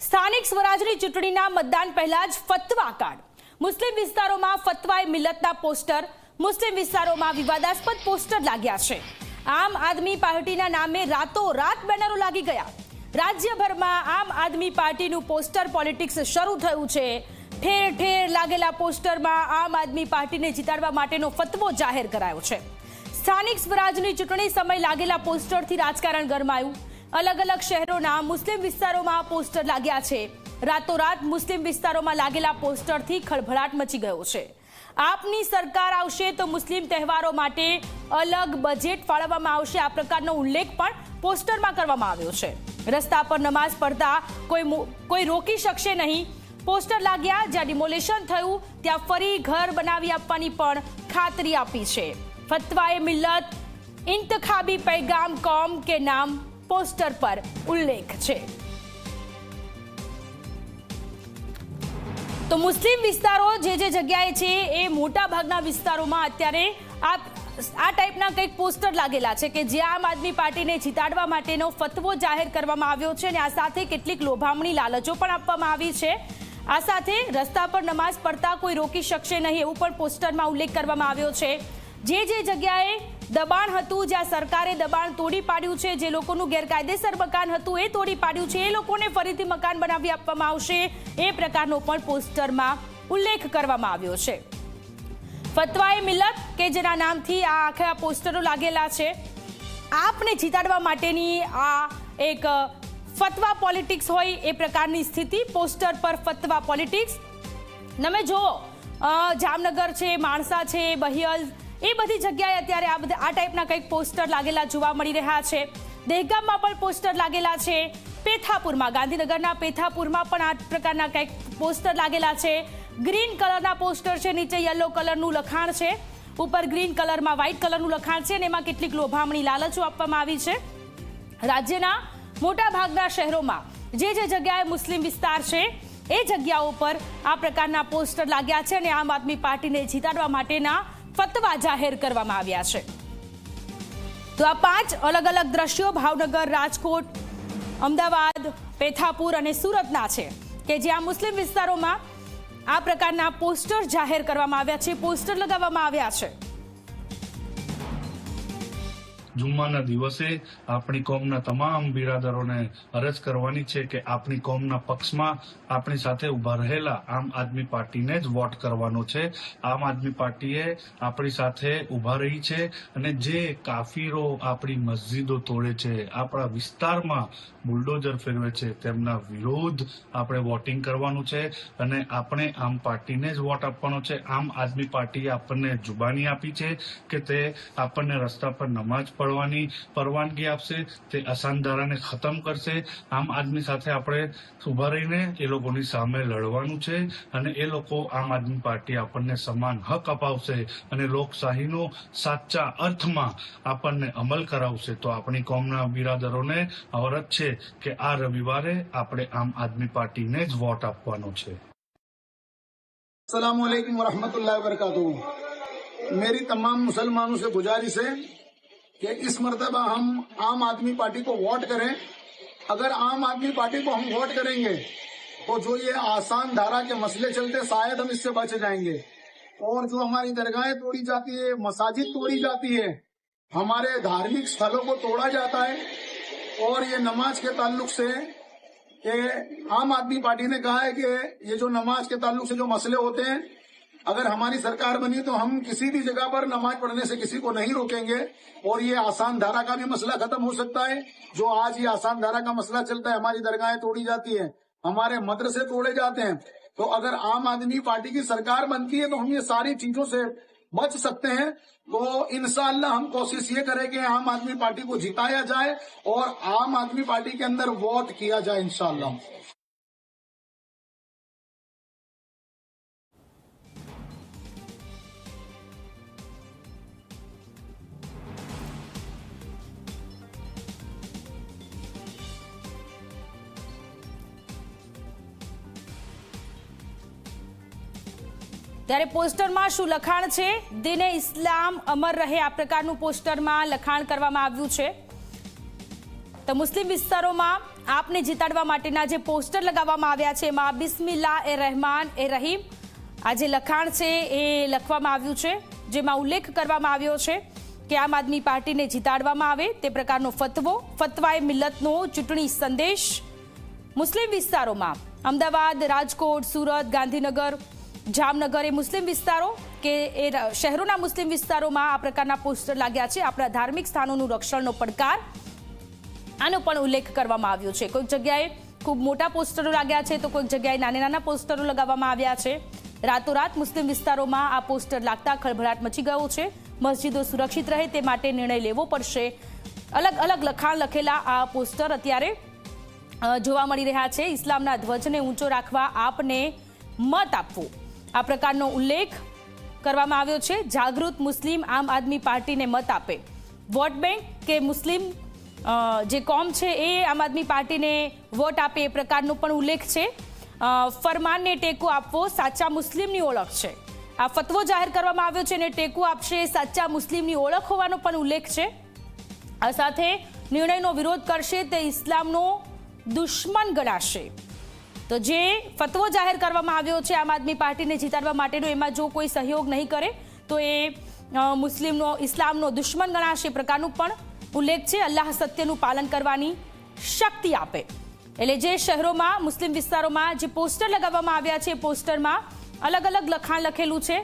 સ્થાનિક સ્વરાજની ચૂંટણીના મતદાન પહેલા જ ફતવા કાર્ડ, મુસ્લિમ વિસ્તારોમાં ફતવાએ મિલ્લતના પોસ્ટર, મુસ્લિમ વિસ્તારોમાં વિવાદાસ્પદ પોસ્ટર લાગ્યા છે। આમ આદમી પાર્ટીના નામે રાતોરાત બેનરો લાગી ગયા। રાજ્યભરમાં આમ આદમી પાર્ટીનું પોસ્ટર પોલિટિક્સ શરૂ થયું છે। ઠેર ઠેર લાગેલા પોસ્ટરમાં આમ આદમી પાર્ટીને જીતાડવા માટેનો ફતવો જાહેર કરાયો છે। સ્થાનિક સ્વરાજની ચૂંટણી સમય લાગેલા પોસ્ટરથી રાજકારણ ગરમાયું। अलग अलग शहरों मुस्लिम विस्तारों में पोस्टर लाग्या छे। रातोरात मुस्लिम विस्तारों में लागेला पोस्टर थी खळभळाट मची गयो छे। आपनी सरकार आवशे तो मुस्लिम तहेवारों माटे अलग बजेट फाळववामां आवशे, आ प्रकारनो उल्लेख पण पोस्टरमां करवामां आव्यो छे। रस्ता पर नमाज पढ़ता कोई रोकी शकशे नहीं। पोस्टर लाग्या, ज्यां डिमोलेशन थयुं त्यां फरी घर बनावी आपवानी पण खातरी आपी छे। फतवाए मिल्लत, इंतखाबी पैगाम कौम के नाम पोस्टर पर उल्लेख है। तो मुस्लिम विस्तारों जे जग्याए छे ए मोटा भागना विस्तारोमां अत्यारे आ टाइपना कंईक पोस्टर लागेला छे के ज्यां आम आदमी पार्टीने जीताडवा माटेनो फतवो जाहेर करवामां आव्यो छे। आ साथे केटलीक लोभामणी लालचो पण आपवामां आवी छे। आ साथे रस्ता पर नमाज पढ़ता कोई रोकी शकशे नहीं एवुं पण पोस्टरमां उल्लेख करवामां आव्यो छे। जे जग्याए दबाण हतुं, ज्यां सरकारे दबाण तोड़ी पाड्युं छे, जे लोकोनुं गैरकायदेसर मकान हतुं ए तोड़ी पाड्युं छे, ए लोकोने फरीथी मकान बनावी आपवामां आवशे, ए प्रकारनो पण पोस्टरमां उल्लेख करवामां आव्यो छे। फतवाए मिल्लत के जेना नामथी आ आखा पोस्टरो लागेला छे। आपने जीताडवा माटेनी आ एक फतवा पॉलिटिक्स होय ए प्रकारनी स्थिति। पोस्टर पर फतवा पॉलिटिक्स તમે જો જામનગર છે, માણસા છે, બહિયલ એ બધી જગ્યાએ અત્યારે આ ટાઈપના કંઈક પોસ્ટર લાગેલા જોવા મળી રહ્યા છે। દહેગામમાં પણ પોસ્ટર લાગેલા છે। પેથાપુરમાં, ગાંધીનગરના પેથાપુરમાં પણ આ પ્રકારના કંઈક પોસ્ટર લાગેલા છે। ગ્રીન કલરના પોસ્ટર છે, નીચે યલો કલરનું લખાણ છે, ઉપર ગ્રીન કલરમાં વ્હાઇટ કલરનું લખાણ છે અને એમાં કેટલીક લોભામણી લાલચો આપવામાં આવી છે। રાજ્યના મોટા ભાગના શહેરોમાં જે જગ્યાએ મુસ્લિમ વિસ્તાર છે એ જગ્યાઓ પર આ પ્રકારના પોસ્ટર લાગ્યા છે અને આમ આદમી પાર્ટીને જીતાડવા માટેના ફતવા જાહેર કરવામાં આવ્યા છે। તો આ 5 અલગ અલગ દ્રશ્યો ભાવનગર, રાજકોટ, અમદાવાદ, પેથાપુર અને સુરતના છે કે જ્યાં મુસ્લિમ વિસ્તારોમાં આ પ્રકારના પોસ્ટર જાહેર કરવામાં આવ્યા છે, પોસ્ટર લગાવવામાં આવ્યા છે। જુમ્માના દિવસે આપણી કોમના તમામ બિરાદરોને અરજ કરવાની છે કે આપણી કોમના પક્ષમાં આપણી સાથે ઉભા રહેલા આમ આદમી પાર્ટીને જ વોટ કરવાનો છે। આમ આદમી પાર્ટીએ આપણી સાથે ઉભા રહી છે અને જે કાફીરો આપણી મસ્જિદો તોડે છે, આપણા વિસ્તારમાં બુલડોઝર ફેરવે છે, તેમના વિરોધ આપણે વોટિંગ કરવાનું છે અને આપણે આમ પાર્ટીને જ વોટ આપવાનો છે। આમ આદમી પાર્ટીએ આપણને જુબાની આપી છે કે તે આપણને રસ્તા પર નમાજ પડવાની પરવાનગી આપશે, તે અસાનધારાને ખતમ કરશે। આમ આદમી સાથે આપણે ઉભા રહીને એ લોકોની સામે લડવાનું છે અને એ લોકો આમ આદમી પાર્ટી આપણને સમાન હક અપાવશે અને લોકશાહીનો સાચા અર્થમાં આપણને અમલ કરાવશે। તો આપણી કોમના બિરાદરોને અરજ છે કે આ રવિવારે આપણે આમ આદમી પાર્ટીને જ વોટ આપવાનો છે। अस्सलाम वालेकुम वरहमतुल्लाहि वबरकातुहू। मेरी तमाम मुसलमानों से गुजारिश है कि इस मर्तबा हम आम आदमी पार्टी को वोट करें। अगर आम आदमी पार्टी को हम वोट करेंगे तो जो ये आसान धारा के मसले चलते शायद हम इससे बच जाएंगे। और जो हमारी दरगाहें तोड़ी जाती है, मसाजिद तोड़ी जाती है, हमारे धार्मिक स्थलों को तोड़ा जाता है और ये नमाज के ताल्लुक से आम आदमी पार्टी ने कहा है कि ये जो नमाज के ताल्लुक से जो मसले होते हैं, अगर हमारी सरकार बनी तो हम किसी भी जगह पर नमाज पढ़ने से किसी को नहीं रोकेंगे और ये आसान धारा का भी मसला खत्म हो सकता है। जो आज ये आसान धारा का मसला चलता है, हमारी दरगाहें तोड़ी जाती है, हमारे मदरसे तोड़े जाते हैं, तो अगर आम आदमी पार्टी की सरकार बनती है तो हम ये सारी चीजों से बच सकते हैं। तो इंशाअल्लाह हम कोशिश ये करें कि आम आदमी पार्टी को जिताया जाए और आम आदमी पार्टी के अंदर वोट किया जाए इंशाअल्लाह। ત્યારે પોસ્ટરમાં શું લખાણ છે? દિને ઇસ્લામ અમર રહે, આ પ્રકારનું પોસ્ટરમાં લખાણ કરવામાં આવ્યું છે। તો મુસ્લિમ વિસ્તારોમાં આપને જીતાડવા માટેના જે પોસ્ટર લગાવવામાં આવ્યા છે એમાં બિસ્મિલ્લાહ એ રહેમાન એ રહીમ આ જે લખાણ છે એ લખવામાં આવ્યું છે, જેમાં ઉલ્લેખ કરવામાં આવ્યો છે કે આમ આદમી પાર્ટીને જીતાડવામાં આવે તે પ્રકારનો ફતવા એ મિલ્લતનો ચૂંટણી સંદેશ. મુસ્લિમ વિસ્તારોમાં અમદાવાદ, રાજકોટ, સુરત, ગાંધીનગર, જામનગર એ મુસ્લિમ વિસ્તારો કે એ શહેરોના મુસ્લિમ વિસ્તારોમાં આ પ્રકારના પોસ્ટર લાગ્યા છે. આપણા ધાર્મિક સ્થાનોનું રક્ષણનો પડકાર આનો પણ ઉલ્લેખ કરવામાં આવ્યો છે. કોઈક જગ્યાએ ખૂબ મોટા પોસ્ટરો લાગ્યા છે તો કોઈક જગ્યાએ નાના પોસ્ટરો લગાવવામાં આવ્યા છે. રાતોરાત મુસ્લિમ વિસ્તારોમાં આ પોસ્ટર લાગતા ખળભળાટ મચી ગયો છે. મસ્જિદો સુરક્ષિત રહે તે માટે નિર્ણય લેવો પડશે. અલગ અલગ લખાણ લખેલા આ પોસ્ટર અત્યારે જોવા મળી રહ્યા છે. ઇસ્લામના ધ્વજને ઊંચો રાખવા આપને મત આપવો આ પ્રકારનો ઉલ્લેખ કરવામાં આવ્યો છે. જાગૃત મુસ્લિમ આમ આદમી પાર્ટીને મત આપે. વોટ બેંક કે મુસ્લિમ જે કોમ છે એ આમ આદમી પાર્ટીને વોટ આપે એ પ્રકારનો પણ ઉલ્લેખ છે. ફરમાનને ટેકો આપવો સાચા મુસ્લિમની ઓળખ છે. આ ફતવો જાહેર કરવામાં આવ્યો છે અને ટેકો આપશે સાચા મુસ્લિમની ઓળખ હોવાનો પણ ઉલ્લેખ છે. આ સાથે નિર્ણયનો વિરોધ કરશે તે ઇસ્લામનો દુશ્મન ગણાશે. તો જે ફતવો જાહેર કરવામાં આવ્યો છે આમ આદમી પાર્ટીને જીતાડવા માટેનો, એમાં જો કોઈ સહયોગ નહીં કરે તો એ ઇસ્લામનો દુશ્મન ગણાશે પ્રકારનું પણ ઉલ્લેખ છે. અલ્લાહ સત્યનું પાલન કરવાની શક્તિ આપે. એટલે જે શહેરોમાં મુસ્લિમ વિસ્તારોમાં જે પોસ્ટર લગાવવામાં આવ્યા છે પોસ્ટરમાં અલગ અલગ લખાણ લખેલું છે.